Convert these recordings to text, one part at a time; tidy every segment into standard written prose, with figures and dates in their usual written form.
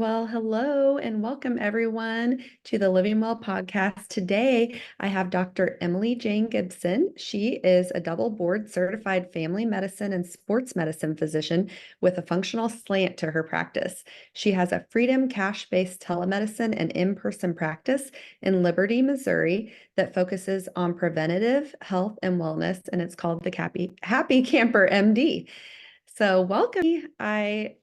Well, hello and welcome everyone to the Living Well podcast. Today, I have Dr. Emily Jane Gibson. She is a double board certified family medicine and sports medicine physician with a functional slant to her practice. She has a Freedom cash-based telemedicine and in-person practice in Liberty, Missouri that focuses on preventative health and wellness, and it's called the Happy Camper MD. So welcome. I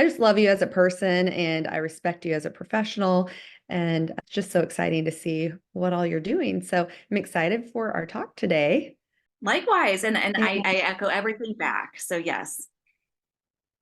just love you as a person and I respect you as a professional. And it's just so exciting to see what all you're doing. So I'm excited for our talk today. Likewise, and And I echo everything back. So yes.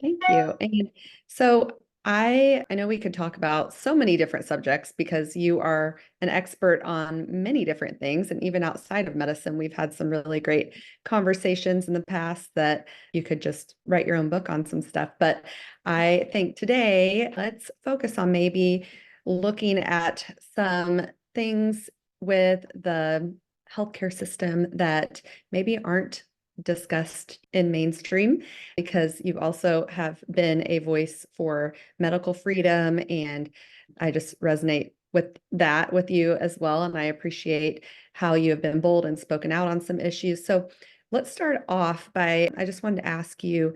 thank you. And so I know we could talk about so many different subjects because you are an expert on many different things. And even outside of medicine, we've had some really great conversations in the past that you could just write your own book on some stuff. But I think today, let's focus on maybe looking at some things with the healthcare system that maybe aren't discussed in mainstream because you also have been a voice for medical freedom, and I just resonate with that with you as well. And I appreciate how you have been bold and spoken out on some issues. So let's start off by, I just wanted to ask you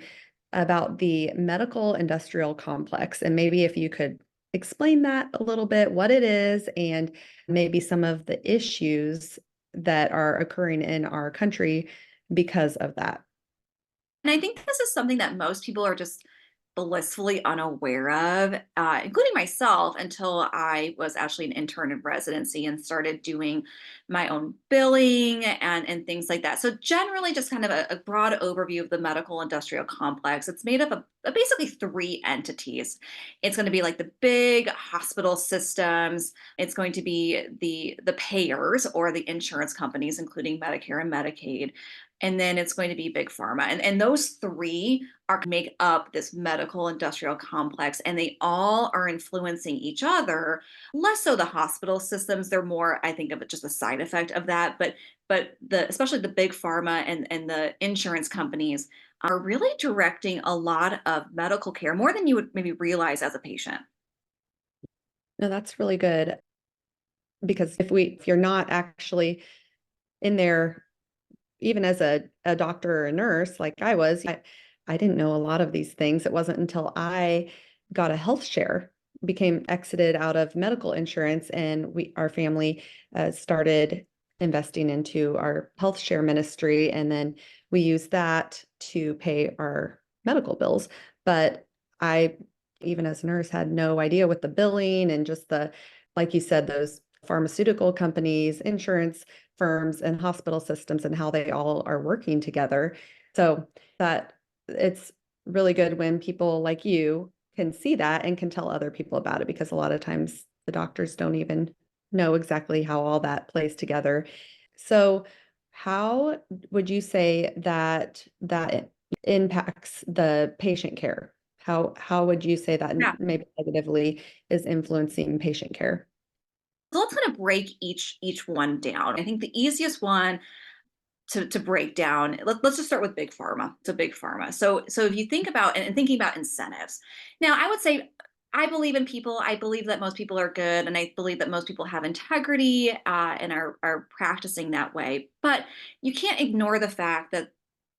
about the medical industrial complex, and maybe if you could explain that a little bit, what it is, and maybe some of the issues that are occurring in our country because of that. And I think this is something that most people are just blissfully unaware of, including myself, until I was actually an intern in residency and started doing my own billing and things like that. So generally, just kind of a broad overview of the medical industrial complex. It's made up of basically three entities. It's going to be like the big hospital systems. It's going to be the payers or the insurance companies, including Medicare and Medicaid. And then it's going to be big pharma. And those three are make up this medical industrial complex, and they all are influencing each other. Less so the hospital systems. They're more, I think, of it just a side effect of that. But the especially the big pharma and the insurance companies are really directing a lot of medical care, more than you would maybe realize as a patient. No, that's really good because if you're not actually in there, even as a doctor or a nurse like I was, I didn't know a lot of these things. It wasn't until I got a health share, became exited out of medical insurance, and our family started investing into our health share ministry, and then we used that to pay our medical bills. But I, even as a nurse, had no idea what the billing and just like you said, those pharmaceutical companies, insurance firms, and hospital systems and how they all are working together. So that it's really good when people like you can see that and can tell other people about it, because a lot of times the doctors don't even know exactly how all that plays together. So how would you say that impacts the patient care? How would you say that Yeah. maybe negatively is influencing patient care? So let's kind of break each one down. I think the easiest one to break down, let's just start with big pharma. So big pharma. So if you think about and thinking about incentives, now I would say I believe in people. I believe that most people are good, and I believe that most people have integrity and are practicing that way. But you can't ignore the fact that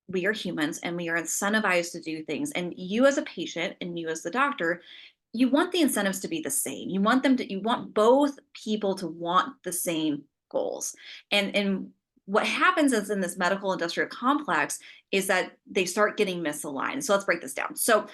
we are humans and we are incentivized to do things. And you as a patient and you as the doctor, you want the incentives to be the same. You want both people to want the same goals. And what happens is in this medical industrial complex is that they start getting misaligned. So let's break this down. So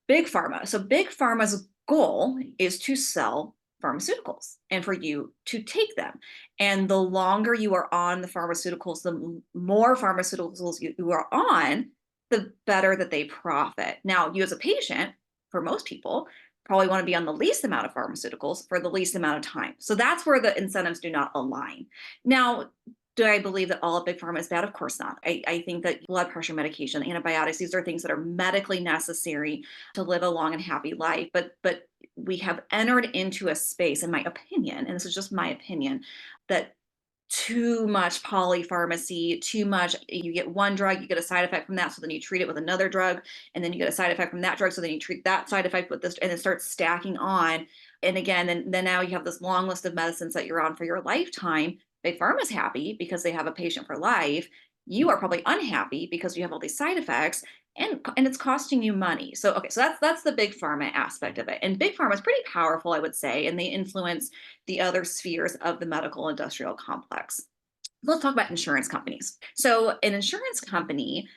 big pharma. So big pharma's goal is to sell pharmaceuticals and for you to take them. And the longer you are on the pharmaceuticals, the more pharmaceuticals you are on, the better that they profit. Now, you as a patient, for most people, probably want to be on the least amount of pharmaceuticals for the least amount of time. So that's where the incentives do not align. Now, do I believe that all of big pharma is bad? Of course not. I think that blood pressure medication, antibiotics, these are things that are medically necessary to live a long and happy life. But we have entered into a space, in my opinion, and this is just my opinion, that too much polypharmacy, too much. You get one drug, you get a side effect from that. So then you treat it with another drug, and then you get a side effect from that drug. So then you treat that side effect with this, and it starts stacking on. And again, then now you have this long list of medicines that you're on for your lifetime. Big Pharma's happy because they have a patient for life. You are probably unhappy because you have all these side effects, and it's costing you money. So okay, so that's the big pharma aspect of it. And big pharma is pretty powerful, I would say, and they influence the other spheres of the medical industrial complex. Let's talk about insurance companies. So an insurance company,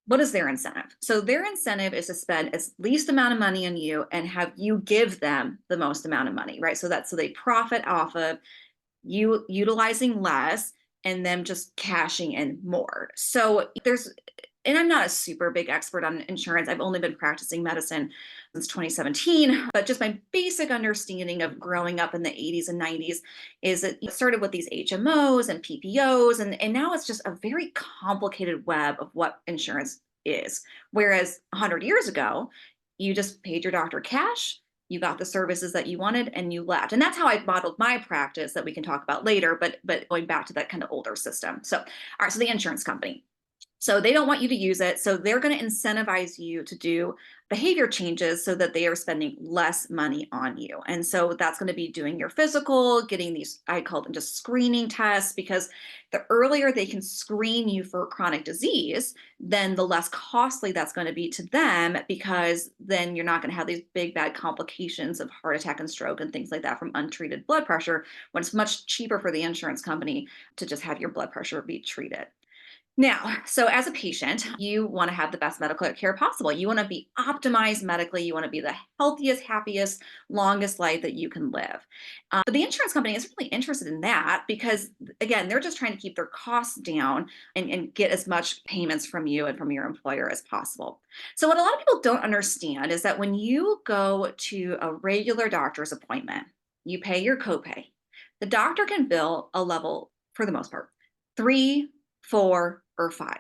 what is their incentive? So their incentive is to spend as least amount of money on you and have you give them the most amount of money, right? So they profit off of you utilizing less and them just cashing in more. So there's, and I'm not a super big expert on insurance. I've only been practicing medicine since 2017, but just my basic understanding of growing up in the 80s and 90s is that it started with these HMOs and PPOs, and now it's just a very complicated web of what insurance is. Whereas 100 years ago, you just paid your doctor cash, you got the services that you wanted, and you left. And that's how I modeled my practice that we can talk about later, but going back to that kind of older system. So, all right, so the insurance company. So they don't want you to use it. So they're going to incentivize you to do behavior changes so that they are spending less money on you. And so that's going to be doing your physical, getting these, I call them just screening tests, because the earlier they can screen you for chronic disease, then the less costly that's going to be to them, because then you're not going to have these big bad complications of heart attack and stroke and things like that from untreated blood pressure, when it's much cheaper for the insurance company to just have your blood pressure be treated. Now, so as a patient, you want to have the best medical care possible. You want to be optimized medically. You want to be the healthiest, happiest, longest life that you can live. But the insurance company is really interested in that because, again, they're just trying to keep their costs down and get as much payments from you and from your employer as possible. So, what a lot of people don't understand is that when you go to a regular doctor's appointment, you pay your copay. The doctor can bill a level, for the most part, 3, 4, or 5.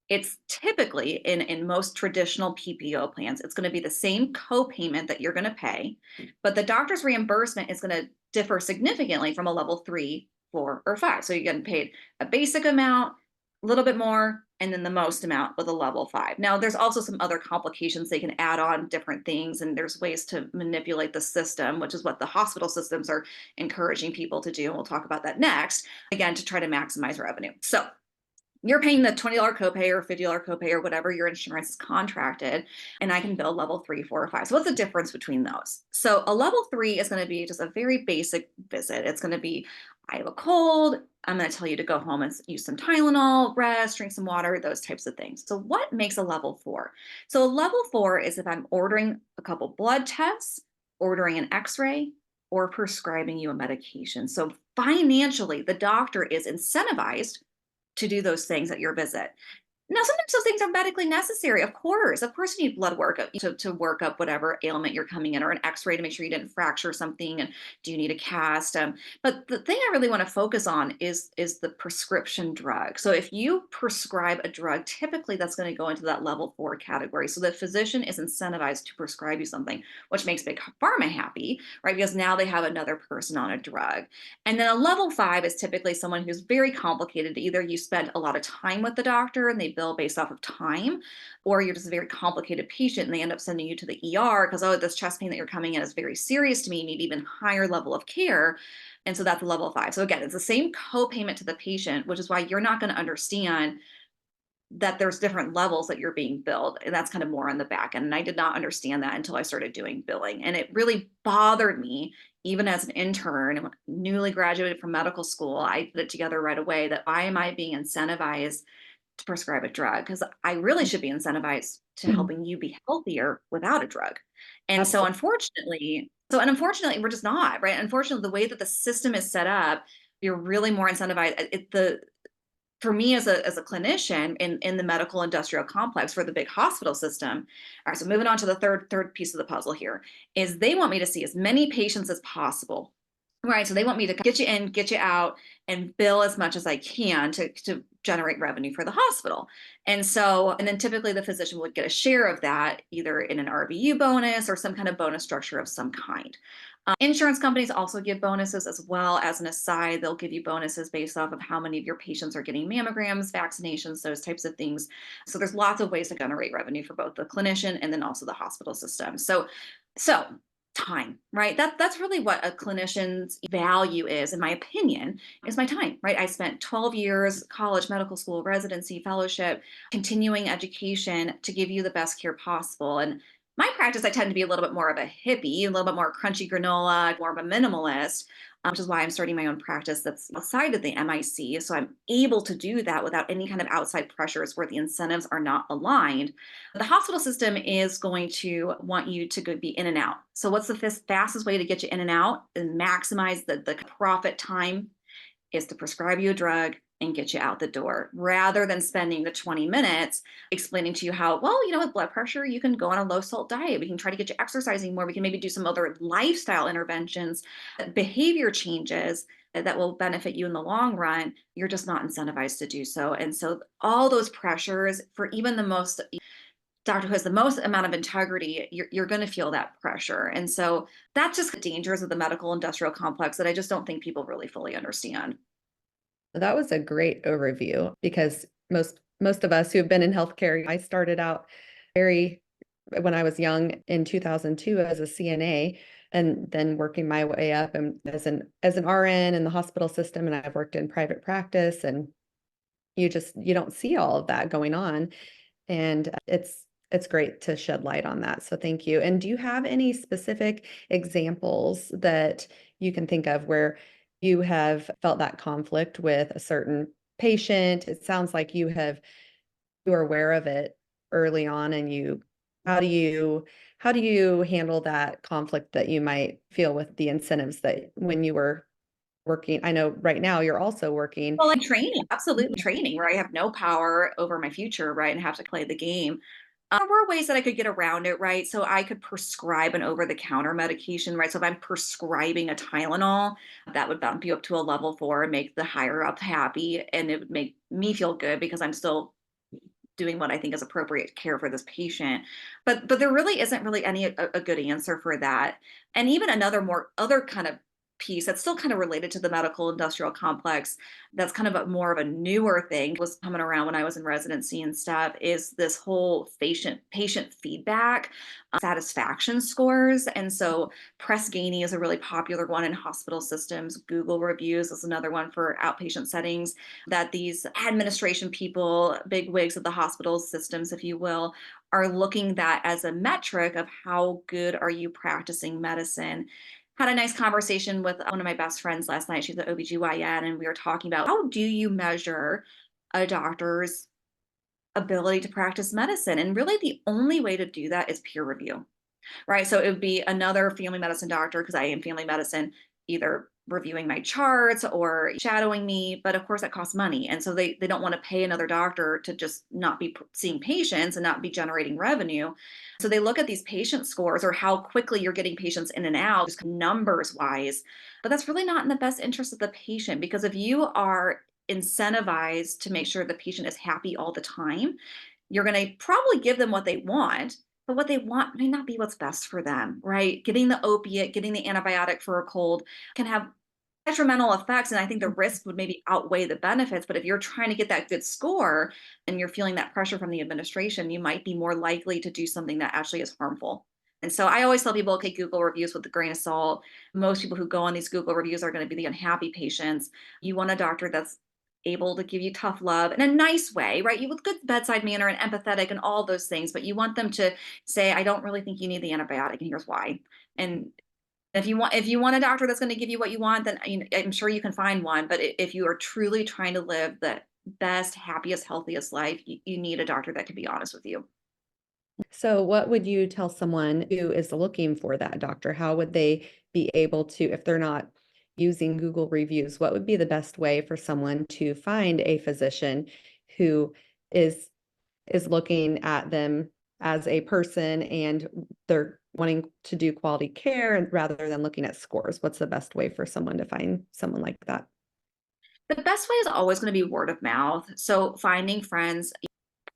It's typically in most traditional PPO plans, it's going to be the same co-payment that you're going to pay, but the doctor's reimbursement is going to differ significantly from a level 3, 4, or 5. So you're getting paid a basic amount, a little bit more, and then the most amount with a level 5. Now, there's also some other complications. They can add on different things, and there's ways to manipulate the system, which is what the hospital systems are encouraging people to do. And we'll talk about that next, again, to try to maximize revenue. So you're paying the $20 copay or $50 copay or whatever your insurance is contracted, and I can bill level 3, 4, or 5. So what's the difference between those? So a level 3 is going to be just a very basic visit. It's going to be, I have a cold. I'm going to tell you to go home and use some Tylenol, rest, drink some water, those types of things. So what makes a level 4? So a level 4 is if I'm ordering a couple blood tests, ordering an x-ray, or prescribing you a medication. So financially, the doctor is incentivized to do those things at your visit. Now, sometimes those things are medically necessary. Of course, you need blood work to work up whatever ailment you're coming in, or an x-ray to make sure you didn't fracture something. And do you need a cast? But the thing I really want to focus on is the prescription drug. So if you prescribe a drug, typically that's going to go into that level 4 category. So the physician is incentivized to prescribe you something, which makes big pharma happy, right? Because now they have another person on a drug. And then a level 5 is typically someone who's very complicated. Either you spend a lot of time with the doctor and they bill based off of time, or you're just a very complicated patient and they end up sending you to the ER because, oh, this chest pain that you're coming in is very serious to me. You need even higher level of care. And so that's a level 5. So again, it's the same co-payment to the patient, which is why you're not going to understand that there's different levels that you're being billed. And that's kind of more on the back end. And I did not understand that until I started doing billing. And it really bothered me, even as an intern, newly graduated from medical school. I put it together right away that why am I being incentivized to prescribe a drug? Because I really should be incentivized to Mhm. helping you be healthier without a drug. And so Absolutely. unfortunately, we're just not, right? Unfortunately, the way that the system is set up, you're really more incentivized. For me as a clinician in the medical industrial complex for the big hospital system. All right, so moving on to the third piece of the puzzle here is they want me to see as many patients as possible Right. So they want me to get you in, get you out, and bill as much as I can to generate revenue for the hospital. And then typically the physician would get a share of that, either in an RVU bonus or some kind of bonus structure of some kind. Insurance companies also give bonuses as well. As an aside, they'll give you bonuses based off of how many of your patients are getting mammograms, vaccinations, those types of things. So there's lots of ways to generate revenue for both the clinician and then also the hospital system. So time, right? That's really what a clinician's value is, in my opinion, is my time, right? I spent 12 years, college, medical school, residency, fellowship, continuing education to give you the best care possible. And my practice, I tend to be a little bit more of a hippie, a little bit more crunchy granola, more of a minimalist, which is why I'm starting my own practice that's outside of the MIC. So I'm able to do that without any kind of outside pressures where the incentives are not aligned. The hospital system is going to want you to be in and out. So what's the fastest way to get you in and out and maximize the profit time is to prescribe you a drug and get you out the door, rather than spending the 20 minutes explaining to you how, well, with blood pressure, you can go on a low salt diet. We can try to get you exercising more. We can maybe do some other lifestyle interventions, behavior changes that will benefit you in the long run. You're just not incentivized to do so. And so all those pressures for even the most doctor who has the most amount of integrity, you're going to feel that pressure. And so that's just the dangers of the medical industrial complex that I just don't think people really fully understand. That was a great overview because most of us who have been in healthcare, I started out very when I was young in 2002 as a CNA and then working my way up and as an RN in the hospital system, and I've worked in private practice, and you don't see all of that going on, and it's great to shed light on that. So thank you. And do you have any specific examples that you can think of where you have felt that conflict with a certain patient? It sounds like you are aware of it early on, and how do you how do you handle that conflict that you might feel with the incentives that when you were working? I know right now you're also working. Well, like training, absolutely training, where I have no power over my future, right, and have to play the game. There were ways that I could get around it, right? So I could prescribe an over-the-counter medication, right? So if I'm prescribing a Tylenol, that would bump you up to a level 4 and make the higher up happy, and it would make me feel good because I'm still doing what I think is appropriate care for this patient. But there really isn't really a good answer for that. And even another more other kind of piece that's still kind of related to the medical industrial complex, that's kind of more of a newer thing, was coming around when I was in residency and stuff, is this whole patient feedback, satisfaction scores. And so Press Ganey is a really popular one in hospital systems. Google reviews is another one for outpatient settings, that these administration people, big wigs of the hospital systems, if you will, are looking that as a metric of how good are you practicing medicine. Had a nice conversation with one of my best friends last night. She's an OBGYN, and we were talking about, how do you measure a doctor's ability to practice medicine? And really the only way to do that is peer review, right? So it would be another family medicine doctor, because I am family medicine, either reviewing my charts or shadowing me. But of course, that costs money. And so they don't want to pay another doctor to just not be seeing patients and not be generating revenue. So they look at these patient scores, or how quickly you're getting patients in and out, just numbers wise. But that's really not in the best interest of the patient, because if you are incentivized to make sure the patient is happy all the time, you're going to probably give them what they want, but what they want may not be what's best for them, right? Getting the opiate, getting the antibiotic for a cold can have detrimental effects. And I think the risk would maybe outweigh the benefits. But if you're trying to get that good score and you're feeling that pressure from the administration, you might be more likely to do something that actually is harmful. And so I always tell people, okay, Google reviews with a grain of salt. Most people who go on these Google reviews are going to be the unhappy patients. You want a doctor that's able to give you tough love in a nice way, right? You with good bedside manner and empathetic and all those things, but you want them to say, I don't really think you need the antibiotic, and here's why. And if you want a doctor that's going to give you what you want, then I'm sure you can find one. But if you are truly trying to live the best, happiest, healthiest life, you need a doctor that can be honest with you. So what would you tell someone who is looking for that doctor? How would they be able to, if they're not using Google reviews, what would be the best way for someone to find a physician who is is looking at them as a person and they're wanting to do quality care and rather than looking at scores? What's the best way for someone to find someone like that? The best way is always going to be word of mouth. So finding friends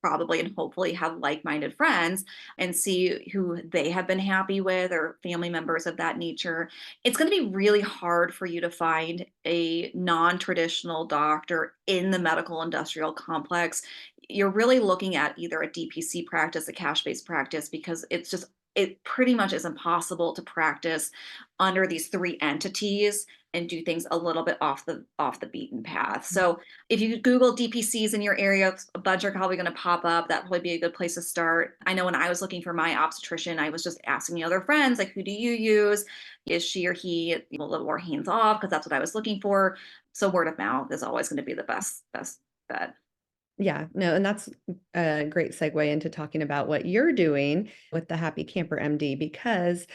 probably and hopefully have like-minded friends and see who they have been happy with or family members of that nature. It's going to be really hard for you to find a non-traditional doctor in the medical industrial complex. You're really looking at either a DPC practice, a cash-based practice, because it pretty much is impossible to practice under these three entities and do things a little bit off the beaten path. So if you Google DPCs in your area, a bunch are probably going to pop up. That would probably be a good place to start. I know when I was looking for my obstetrician, I was just asking the other friends, like, who do you use? Is she or he a little more hands off? Because that's what I was looking for. So word of mouth is always going to be the best bet. Yeah, no, and that's a great segue into talking about what you're doing with the Happy Camper MD because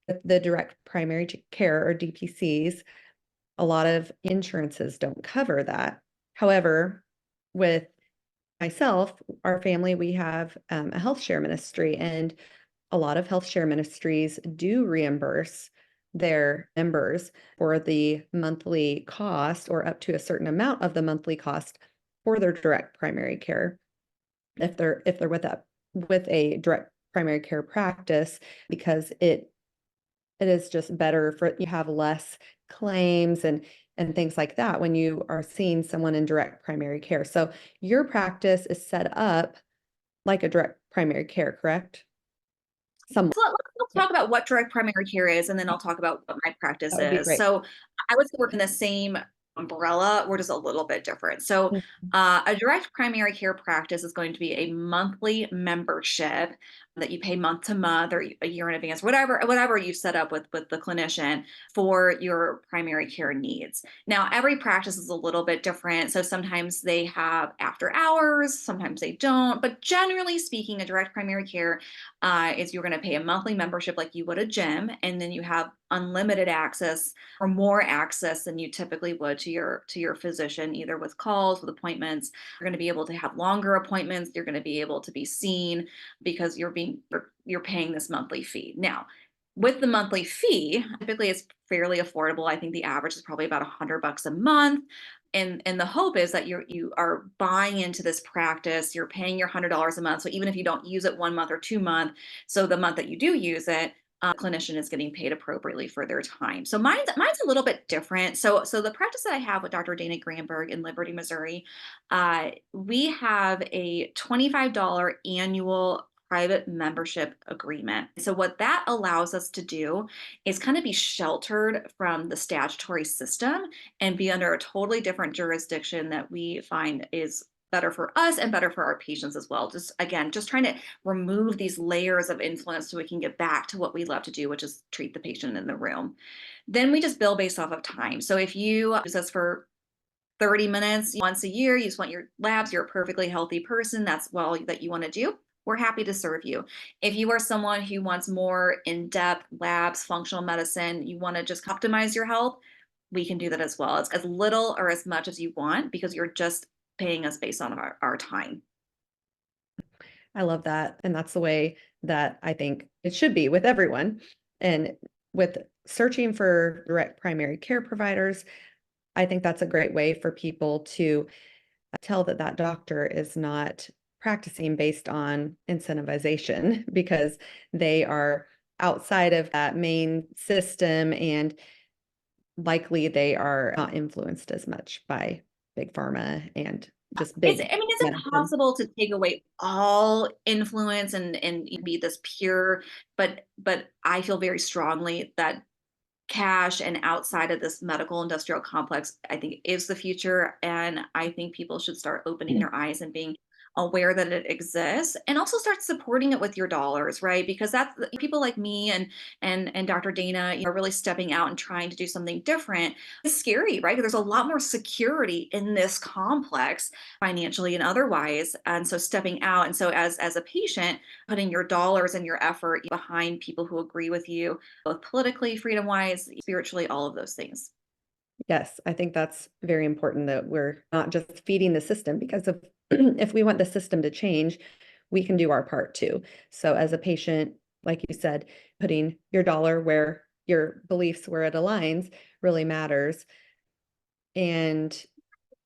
with the direct primary care or DPCs, a lot of insurances don't cover that. However, with myself, our family, we have a health share ministry, and a lot of health share ministries do reimburse their members for the monthly cost or up to a certain amount of the monthly cost for their direct primary care if they're with a direct primary care practice because it is just better for you have less claims and things like that when you are seeing someone in direct primary care. So your practice is set up like a direct primary care, correct? Somewhat. So let's Yeah, talk about what direct primary care is, and then I'll talk about what my practice that would be is. great. So I would work in the same umbrella. We're just a little bit different. So Mhm. a direct primary care practice is going to be a monthly membership that you pay month to month or a year in advance, whatever you set up with the clinician for your primary care needs. Now, every practice is a little bit different. So sometimes they have after hours, sometimes they don't. But generally speaking, a direct primary care is you're going to pay a monthly membership like you would a gym, and then you have unlimited access or more access than you typically would to your physician, either with calls, with appointments. You're going to be able to have longer appointments. You're going to be able to be seen because you're paying this monthly fee. Now, with the monthly fee, typically it's fairly affordable. I think the average is probably about $100 a month. And the hope is that you are buying into this practice, you're paying your $100 a month. So even if you don't use it 1 month or 2 month, so the month that you do use it, clinician is getting paid appropriately for their time. So mine's a little bit different. So the practice that I have with Dr. Dana Granberg in Liberty, Missouri, we have a $25 annual private membership agreement. So what that allows us to do is kind of be sheltered from the statutory system and be under a totally different jurisdiction that we find is better for us and better for our patients as well. Just again, just trying to remove these layers of influence so we can get back to what we love to do, which is treat the patient in the room. Then we just bill based off of time. So if you use us for 30 minutes once a year, you just want your labs, you're a perfectly healthy person, that's well that you want to do, we're happy to serve you. If you are someone who wants more in-depth labs, functional medicine, you want to just optimize your health, we can do that as well. It's as little or as much as you want because you're just paying us based on our time. I love that. And that's the way that I think it should be with everyone. And with searching for direct primary care providers, I think that's a great way for people to tell that that doctor is not practicing based on incentivization because they are outside of that main system and likely they are not influenced as much by big pharma and just It's, big I mean, it's medicine. impossible to take away all influence and be this pure, but I feel very strongly that cash and outside of this medical industrial complex, I think is the future. And I think people should start opening their eyes and being aware that it exists and also start supporting it with your dollars, right? Because that's people like me and Dr. Dana, are really stepping out and trying to do something different. It's scary, right? There's a lot more security in this complex financially and otherwise. And so stepping out. And so as a patient, putting your dollars and your effort behind people who agree with you both politically, freedom wise, spiritually, all of those things. Yes, I think that's very important that we're not just feeding the system because of if we want the system to change, we can do our part too. So as a patient, like you said, putting your dollar where your beliefs, where it aligns, really matters. And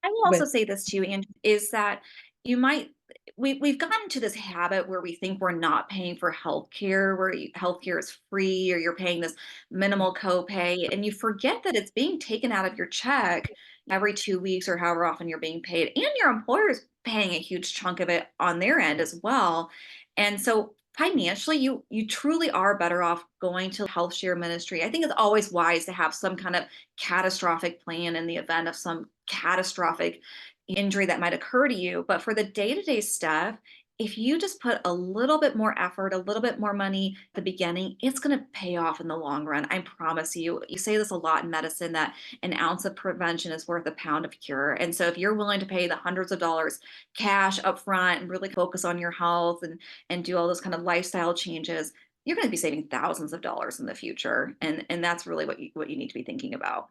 I will also with say this too, and is that you might we've gotten to this habit where we think we're not paying for healthcare, where healthcare is free, or you're paying this minimal copay, and you forget that it's being taken out of your check every 2 weeks or however often you're being paid, and your employer's paying a huge chunk of it on their end as well. And so financially, you truly are better off going to health share ministry. I think it's always wise to have some kind of catastrophic plan in the event of some catastrophic injury that might occur to you. But for the day to day stuff, if you just put a little bit more effort, a little bit more money at the beginning, it's going to pay off in the long run. I promise you. You say this a lot in medicine that an ounce of prevention is worth a pound of cure. And so if you're willing to pay the hundreds of dollars cash up front and really focus on your health and do all those kind of lifestyle changes, you're going to be saving thousands of dollars in the future. And that's really what you need to be thinking about.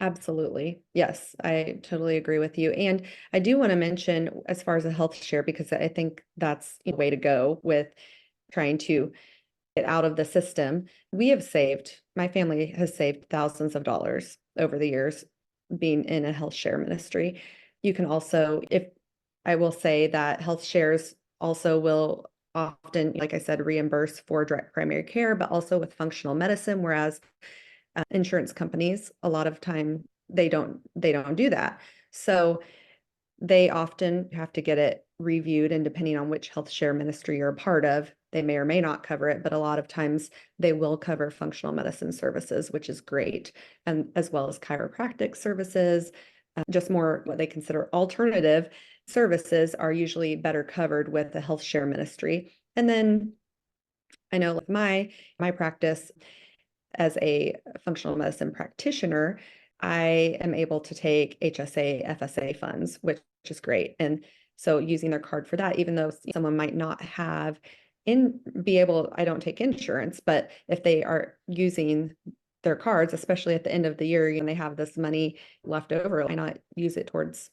Absolutely. Yes, I totally agree with you. And I do want to mention as far as a health share, because I think that's the way to go with trying to get out of the system. We have saved, my family has saved thousands of dollars over the years being in a health share ministry. You can also, if I will say that health shares also will often, like I said, reimburse for direct primary care, but also with functional medicine, whereas insurance companies, a lot of time they don't do that. So they often have to get it reviewed, and depending on which health share ministry you're a part of, they may or may not cover it, but a lot of times they will cover functional medicine services, which is great, and as well as chiropractic services, just more what they consider alternative services are usually better covered with the health share ministry. And then I know with my practice, as a functional medicine practitioner, I am able to take HSA, FSA funds, which is great. And so using their card for that, even though someone might not have I don't take insurance, but if they are using their cards, especially at the end of the year, and they have this money left over, why not use it towards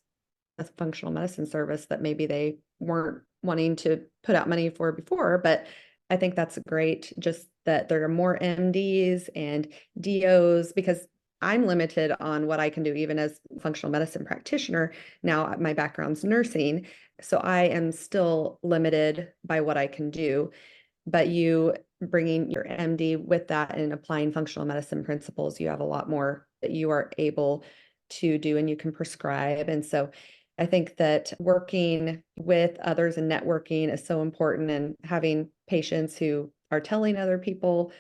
a functional medicine service that maybe they weren't wanting to put out money for before. But I think that's great, just that there are more MDs and DOs, because I'm limited on what I can do, even as functional medicine practitioner. Now my background's nursing, so I am still limited by what I can do. But you bringing your MD with that and applying functional medicine principles, you have a lot more that you are able to do and you can prescribe. And so I think that working with others and networking is so important, and having patients who are telling other people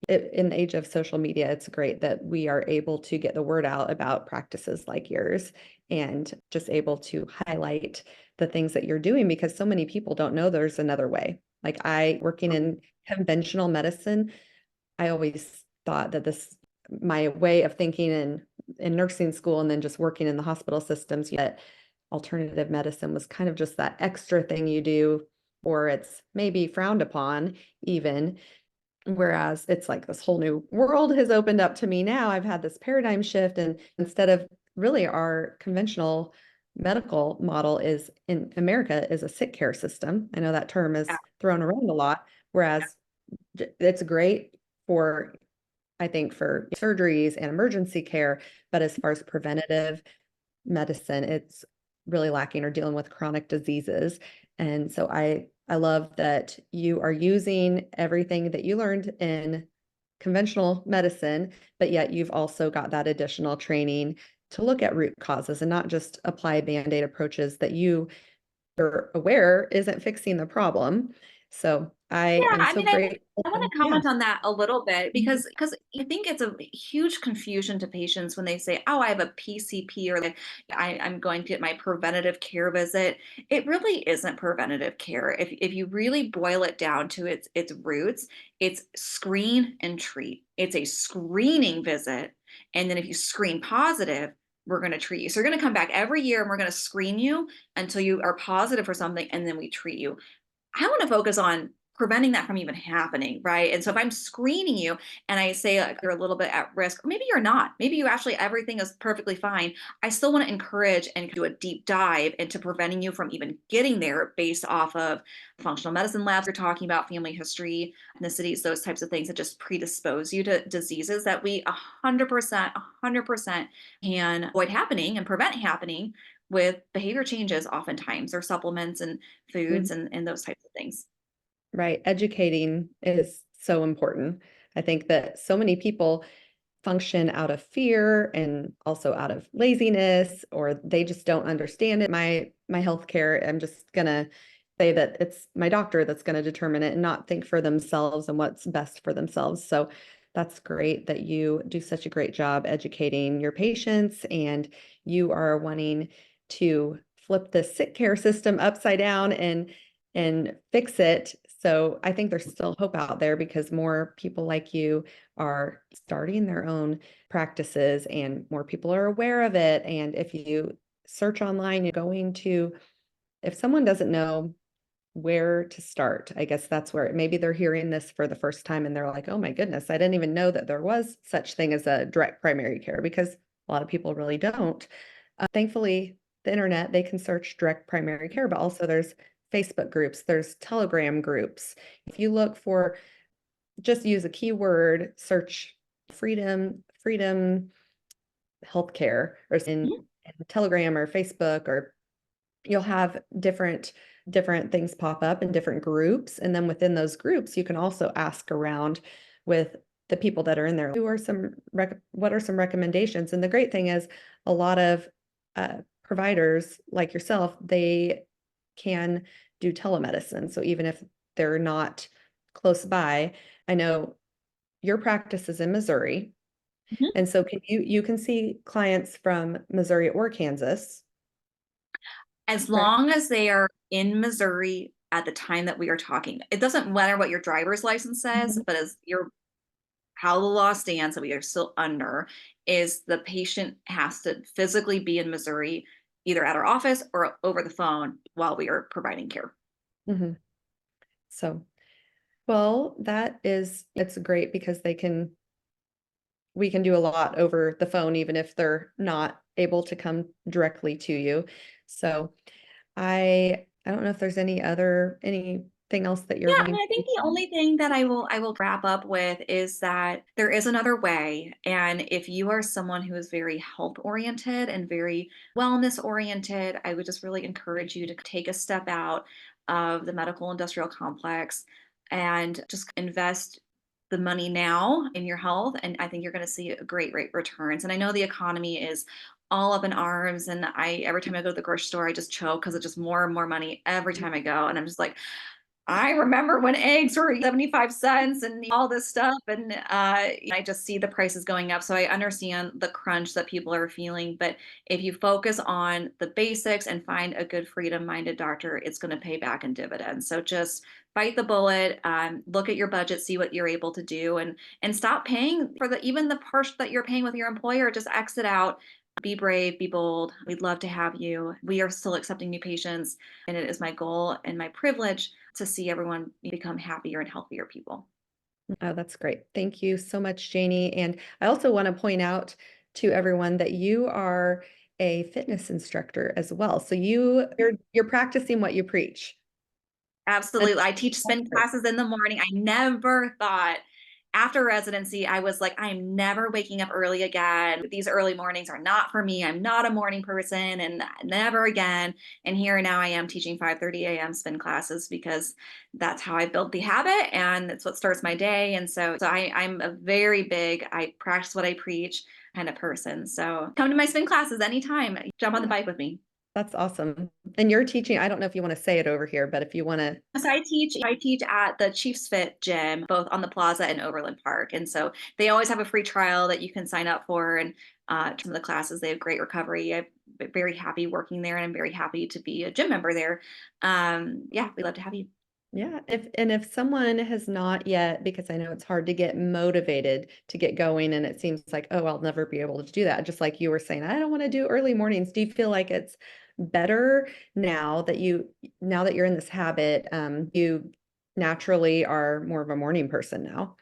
in the age of social media, it's great that we are able to get the word out about practices like yours and just able to highlight the things that you're doing, because so many people don't know there's another way. Like working in conventional medicine, I always thought that my way of thinking in nursing school and then just working in the hospital systems, that alternative medicine was kind of just that extra thing you do, or it's maybe frowned upon even. Whereas it's like this whole new world has opened up to me now. I've had this paradigm shift, and instead of really our conventional medical model is in America is a sick care system. I know that term is thrown around a lot, whereas it's great for, I think, for surgeries and emergency care, but as far as preventative medicine, it's really lacking, or dealing with chronic diseases. And so I love that you are using everything that you learned in conventional medicine, but yet you've also got that additional training to look at root causes and not just apply band-aid approaches that you're aware isn't fixing the problem. So I Yeah, am I so mean, grateful. I want to Yeah. comment on that a little bit because I think it's a huge confusion to patients when they say, "Oh, I have a PCP," or like, I'm going to get my preventative care visit." It really isn't preventative care. If you really boil it down to its roots, it's screen and treat. It's a screening visit, and then if you screen positive, we're going to treat you. So you're going to come back every year, and we're going to screen you until you are positive for something, and then we treat you. I want to focus on preventing that from even happening, right? And so if I'm screening you and I say like, you're a little bit at risk, or maybe you're not, maybe you actually everything is perfectly fine. I still want to encourage and do a deep dive into preventing you from even getting there based off of functional medicine labs. You're talking about family history, ethnicities, those types of things that just predispose you to diseases that we 100% can avoid happening and prevent happening with behavior changes oftentimes, or supplements and foods Mhm. and those types of things. Right. Educating is so important. I think that so many people function out of fear and also out of laziness, or they just don't understand it. My healthcare, I'm just gonna say that it's my doctor that's going to determine it and not think for themselves and what's best for themselves. So that's great that you do such a great job educating your patients, and you are wanting to flip the sick care system upside down and fix it. So I think there's still hope out there because more people like you are starting their own practices and more people are aware of it. And if you search online, you're going to, if someone doesn't know where to start, I guess that's where maybe they're hearing this for the first time and they're like, oh my goodness, I didn't even know that there was such thing as a direct primary care, because a lot of people really don't. Thankfully, the internet, they can search direct primary care, but also there's Facebook groups, there's Telegram groups. If you look for, just use a keyword, search freedom healthcare, or in Telegram or Facebook, or you'll have different things pop up in different groups. And then within those groups, you can also ask around with the people that are in there. Who are some what are some recommendations? And the great thing is a lot of providers like yourself, they can do telemedicine. So even if they're not close by, I know your practice is in Missouri. Mhm. And so you can see clients from Missouri or Kansas, As correct? long as they are in Missouri at the time that we are talking. It doesn't matter what your driver's license says, Mhm. but as your how the law stands that we are still under is the patient has to physically be in Missouri, either at our office or over the phone while we are providing care. Mhm. So, well, it's great because we can do a lot over the phone, even if they're not able to come directly to you. So I don't know if there's anything else that you're Yeah, I wanting mean, I to. think the only thing that I will wrap up with is that there is another way. And if you are someone who is very health oriented and very wellness oriented, I would just really encourage you to take a step out of the medical industrial complex and just invest the money now in your health. And I think you're going to see a great returns. And I know the economy is all up in arms, and I every time I go to the grocery store, I just choke because it's just more and more money every time I go. And I'm just like, I remember when eggs were 75 cents and all this stuff. And I just see the prices going up. So I understand the crunch that people are feeling. But if you focus on the basics and find a good freedom minded doctor, it's going to pay back in dividends. So just bite the bullet, look at your budget, see what you're able to do, and stop paying for the even the part that you're paying with your employer. Just exit out. Be brave, be bold. We'd love to have you. We are still accepting new patients, and it is my goal and my privilege to see everyone become happier and healthier people. Oh, that's great. Thank you so much, Janie. And I also want to point out to everyone that you are a fitness instructor as well. So you're practicing what you preach. And Absolutely. I teach that's spin great. classes in the morning. I never thought after residency, I was like, I'm never waking up early again. These early mornings are not for me. I'm not a morning person and never again. And here now I am teaching 5:30 a.m. spin classes because that's how I built the habit and that's what starts my day. And so I'm a very big, I practice what I preach kind of person. So come to my spin classes anytime. Jump on the Yeah, bike with me. that's awesome. And you're teaching, I don't know if you want to say it over here, but if you want to. So I teach at the Chiefs Fit gym, both on the Plaza and Overland Park. And so they always have a free trial that you can sign up for. And some of the classes, they have great recovery. I'm very happy working there, and I'm very happy to be a gym member there. Yeah, we'd love to have you. Yeah, if someone has not yet, because I know it's hard to get motivated to get going, and it seems like, oh, I'll never be able to do that. Just like you were saying, I don't want to do early mornings. Do you feel like it's better now that you're in this habit? You naturally are more of a morning person now?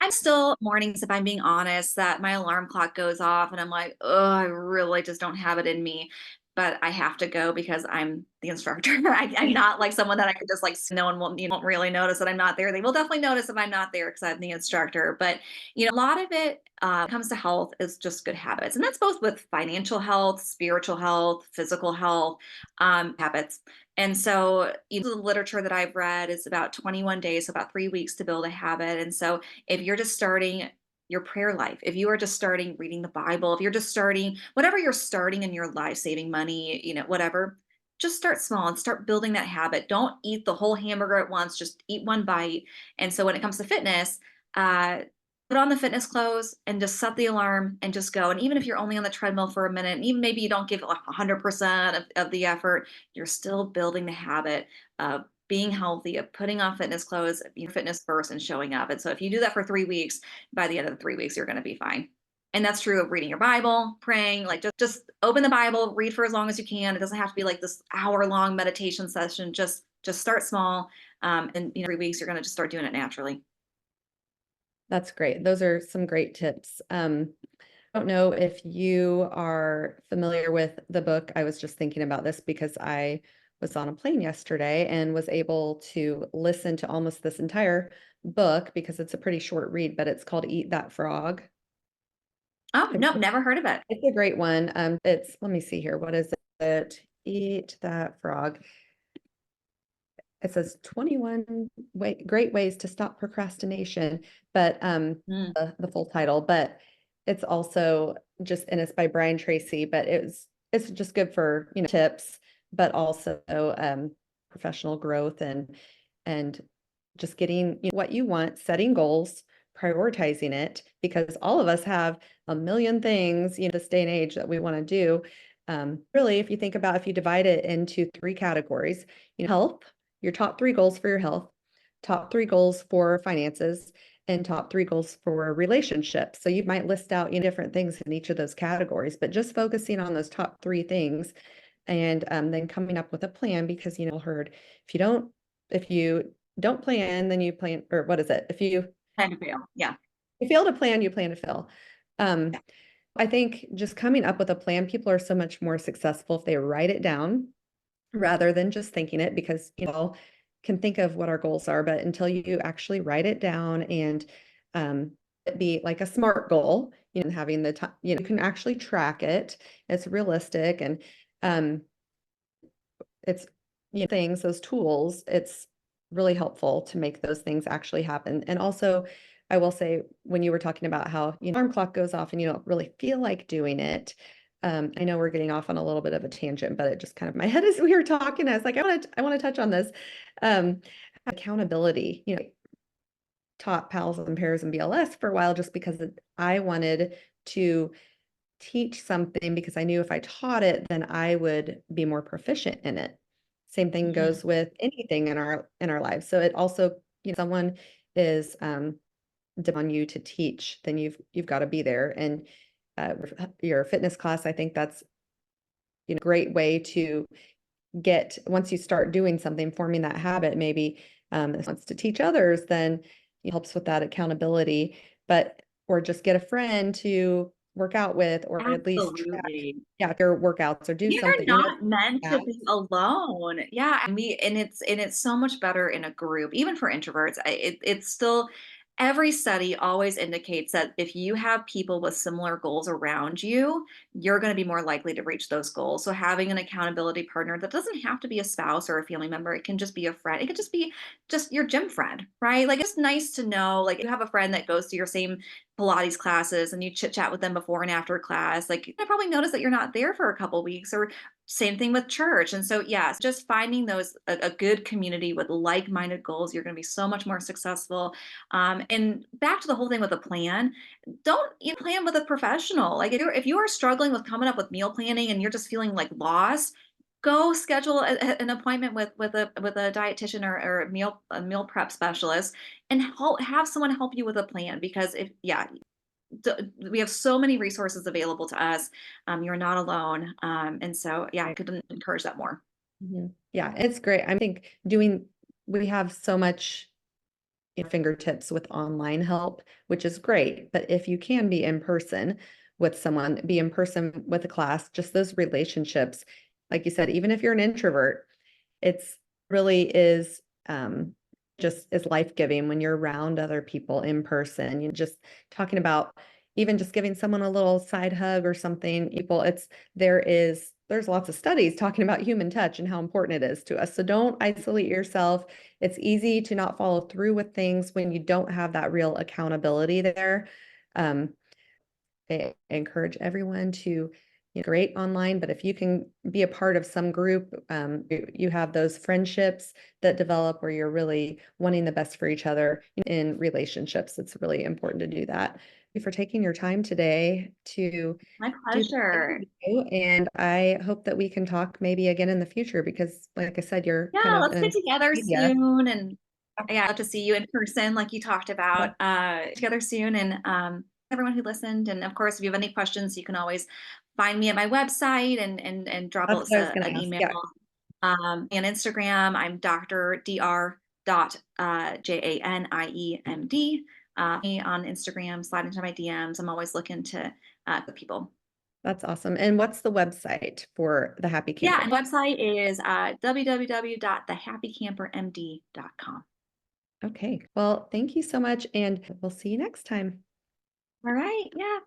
I'm still mornings, if I'm being honest, that my alarm clock goes off and I'm like, oh, I really just don't have it in me. But I have to go because I'm the instructor. I'm not like someone that I could just like, no one will, you won't really notice that I'm not there. They will definitely notice if I'm not there because I'm the instructor. But, a lot of it comes to health is just good habits. And that's both with financial health, spiritual health, physical health habits. And so, the literature that I've read is about 21 days, so about 3 weeks to build a habit. And so, if you're just starting your prayer life, if you are just starting reading the Bible, if you're just starting whatever you're starting in your life, saving money, whatever, just start small and start building that habit. Don't eat the whole hamburger at once, just eat one bite. And so when it comes to fitness, uh, put on the fitness clothes and just set the alarm and just go. And even if you're only on the treadmill for a minute, and even maybe you don't give like 100% of the effort, you're still building the habit of being healthy, of putting on fitness clothes, fitness first and showing up. And so if you do that for 3 weeks, by the end of the 3 weeks, you're going to be fine. And that's true of reading your Bible, praying, like just open the Bible, read for as long as you can. It doesn't have to be like this hour-long meditation session. Just start small. And 3 weeks, you're going to just start doing it naturally. That's great. Those are some great tips. I don't know if you are familiar with the book. I was just thinking about this because I was on a plane yesterday and was able to listen to almost this entire book because it's a pretty short read, but it's called Eat That Frog. Oh, no, never heard of it. It's a great one. Let me see here. What is it? Eat That Frog. It says 21 great ways to stop procrastination, but Mm, the full title, but it's also just, and it's by Brian Tracy, but it's just good for, tips, but also professional growth and just getting what you want, setting goals, prioritizing it, because all of us have a million things, this day and age that we want to do. Really, if you think about, if you divide it into three categories, health, your top three goals for your health, top three goals for finances, and top three goals for relationships. So you might list out, different things in each of those categories, but just focusing on those top three things and then coming up with a plan, because, heard if you don't plan, then you plan, or what is it? plan to fail. Yeah. You fail to plan, you plan to fail. Um, I think just coming up with a plan, people are so much more successful if they write it down rather than just thinking it, because can think of what our goals are, but until you actually write it down and it be like a SMART goal, having the time, you can actually track it. It's realistic, and um it's things, those tools, it's really helpful to make those things actually happen. And also, I will say, when you were talking about how alarm clock goes off and you don't really feel like doing it, I know we're getting off on a little bit of a tangent, but it just kind of, my head as we were talking, I was like, I want to touch on this. um Accountability, taught pals and pairs and BLS for a while just because I wanted to teach something, because I knew if I taught it, then I would be more proficient in it. Same thing Mhm. goes with anything in our lives. So it also, someone is on you to teach, then you've got to be there. And your fitness class, I think that's great way to get, once you start doing something, forming that habit, maybe wants to teach others, then it helps with that accountability. But or just get a friend to work out with, or at least track, Absolutely. yeah, their workouts, or do You're something. not meant Yeah. to be alone. Yeah, and it's so much better in a group, even for introverts. It's still every study always indicates that if you have people with similar goals around you, you're going to be more likely to reach those goals. So having an accountability partner that doesn't have to be a spouse or a family member, it can just be a friend. It could just be just your gym friend, right? Like it's nice to know, like you have a friend that goes to your same Pilates classes and you chit chat with them before and after class. Like I probably notice that you're not there for a couple weeks, or same thing with church. And so, yes, just finding those a good community with like-minded goals, you're going to be so much more successful. And back to the whole thing with a plan, don't plan with a professional. Like if you are struggling with coming up with meal planning and you're just feeling like lost, go schedule an appointment with a dietitian or a meal prep specialist and have someone help you with a plan. Because if yeah, we have so many resources available to us. You're not alone. And so, yeah, I Right. could encourage that more. Mhm. Yeah, it's great. I think doing we have so much fingertips with online help, which is great. But if you can be in person with someone, be in person with a class, just those relationships, like you said, even if you're an introvert, it's really is just is life-giving when you're around other people in person. You just talking about even just giving someone a little side hug or something, people, there's lots of studies talking about human touch and how important it is to us. So don't isolate yourself. It's easy to not follow through with things when you don't have that real accountability there. Um, I encourage everyone to, great online, but if you can be a part of some group, you have those friendships that develop where you're really wanting the best for each other in relationships. It's really important to do that. Thank you for taking your time today to My do this pleasure. interview, and I hope that we can talk maybe again in the future because, like I said, you're kind Yeah, of let's get an together media. soon. And yeah, I'd love to see you in person, like you talked about, together soon. And everyone who listened. And of course, if you have any questions, you can always find me at my website and drop That's us what I was going an to ask. email. Yeah, And Instagram, I'm Dr. dot JANIEMD. Me on Instagram, slide into my DMs. I'm always looking to people. that's awesome. And what's the website for the Happy Yeah, Camper? and website is www.thehappycampermd.com. Okay. Well, thank you so much, and we'll see you next time. All right. Yeah.